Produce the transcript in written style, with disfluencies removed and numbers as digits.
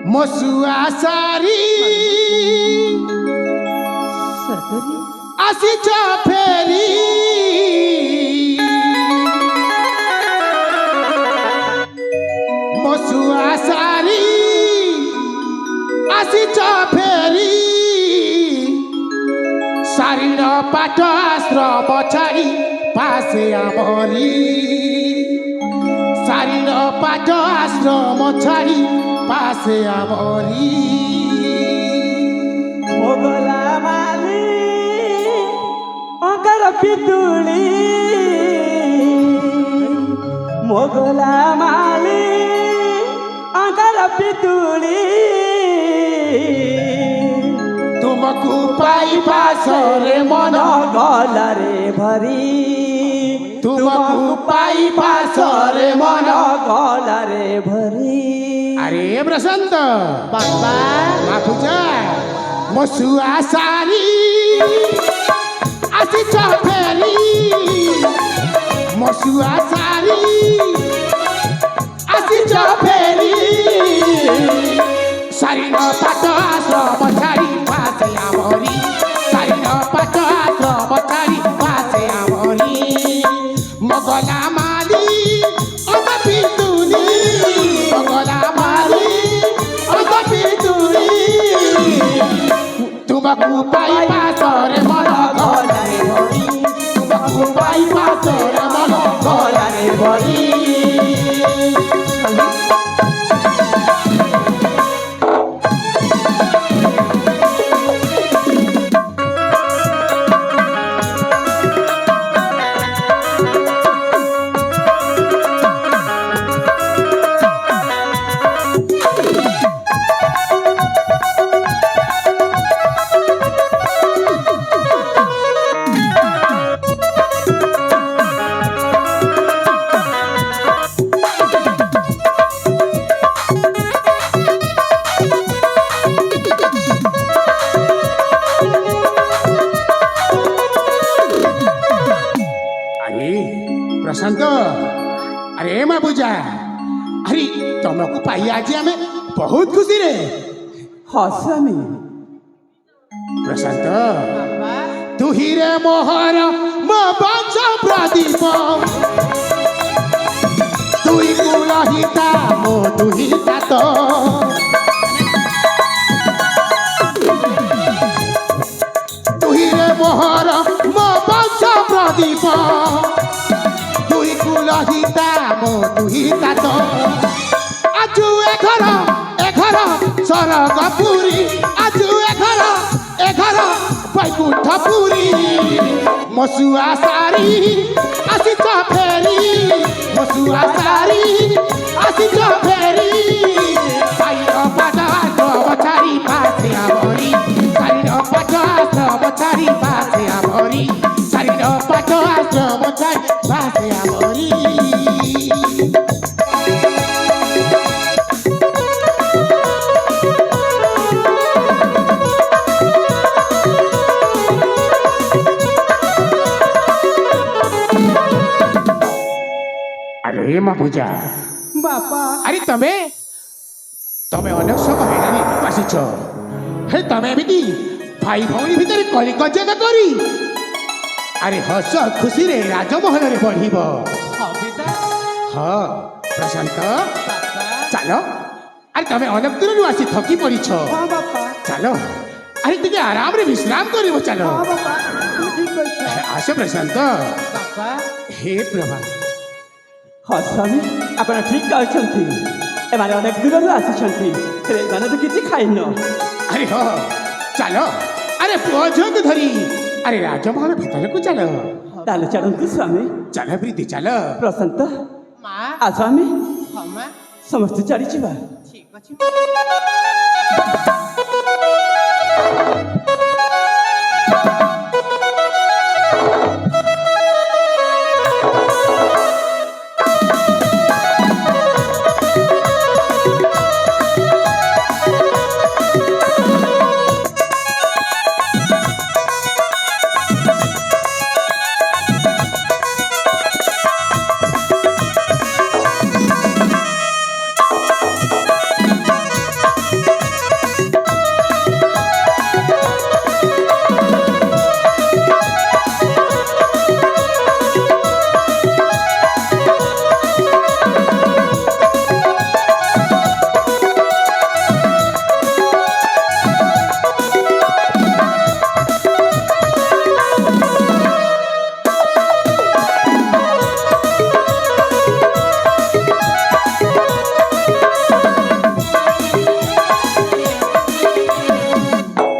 মসুয়া সারি সতরি আসিছ ফেরি মসুয়া সারি আসিছ ফেরি সারির পাঠ আশ্রম ছাড়ি পাশে আমরি সারির পাঠ আশ্রম ছাড়ি পাশে আমরি মোগলা মালি অঙ্কার পিতুলি মোগলা মালি অঙ্কার পিতুলি তুমকু পাইবা সরে মন গলারে ভরি তুমকু পাইবা সরে মন গলারে ভরি আরে প্রশান্ত বাবা মা পূজা মসুয়া সারি আসিছ ফেরি মসুয়া সারি আসিছ ফেরি সারিন পাঠ আশ্রম ছাড়ি পাশে আমরি সারিন পাঠ আশ্রম ছাড়ি পাশে আমরি মগলা মালি অত পিতুলি মগলা মালি অত পিতুলি তুমকু পাইবা সরে মন গলারে ভরি তুমকু পাইবা সরে মন গলারে ভরি प्रशांत अरे माँ पूजा अरे तुमको पाई आज हमें बहुत खुशी रे हसमी प्रशांत तू ही रे मोहर मो बंश प्रदीप तू ही कुल हिता मो तू ही तात तू ही रे मोहर मो बंश प्रदीप তুই কুলহিতা মো তুই তাত আজু এঘর সরগ পুরী আজু এঘর বৈকুণ্ঠ পুরী মসুয়া সারি আসিছ ফেরি মসুয়া সারি আসিছ ফেরি সাইর পাঠ আশ্রম ছাড়ি পাশে আমরি সাইর পাঠ আশ্রম ছাড়ি পাশে আমরি সাইর পাঠ আশ্রম ছাড়ি পাশে আমরি अरे माँ पूजा बापा अरे तमे तमे अनेक समय हेलानी आसीछ हे तमे एमिति भाई भौणी भितर कली कजन करी अरे हस खुशी रे राजमहल रे बढ़िब हाँ प्रशांत चलो अरे तमे अनेक दूर आसी थकी पड़ीछ हाँ बापा चलो अरे तुझे आराम रे विश्राम करिब चलो हाँ बापा ठीक है आस प्रशांत बापा हे प्रभा हसमी ଆପଣ ଠିକ କହିଛନ୍ତି ଏମାନେ ଅନେକ ଦୂରରୁ ଆସିଛନ୍ତି ହେଲେ ଏମାନେ ତ କିଛି ଖାଇନ अरे हो चलो अरे पुओ झोंक धरी अरे राजमहल भीतर को चलो ତାହେଲେ ଚାଲନ୍ତୁ ସ୍ୱାମୀ चलो प्रीति चलो ପ୍ରଶାନ୍ତ ମା ଆସ ଆମେ ହଁ ମା ସମସ୍ତେ ଚାଲିଯିବା ଠିକ ଅଛି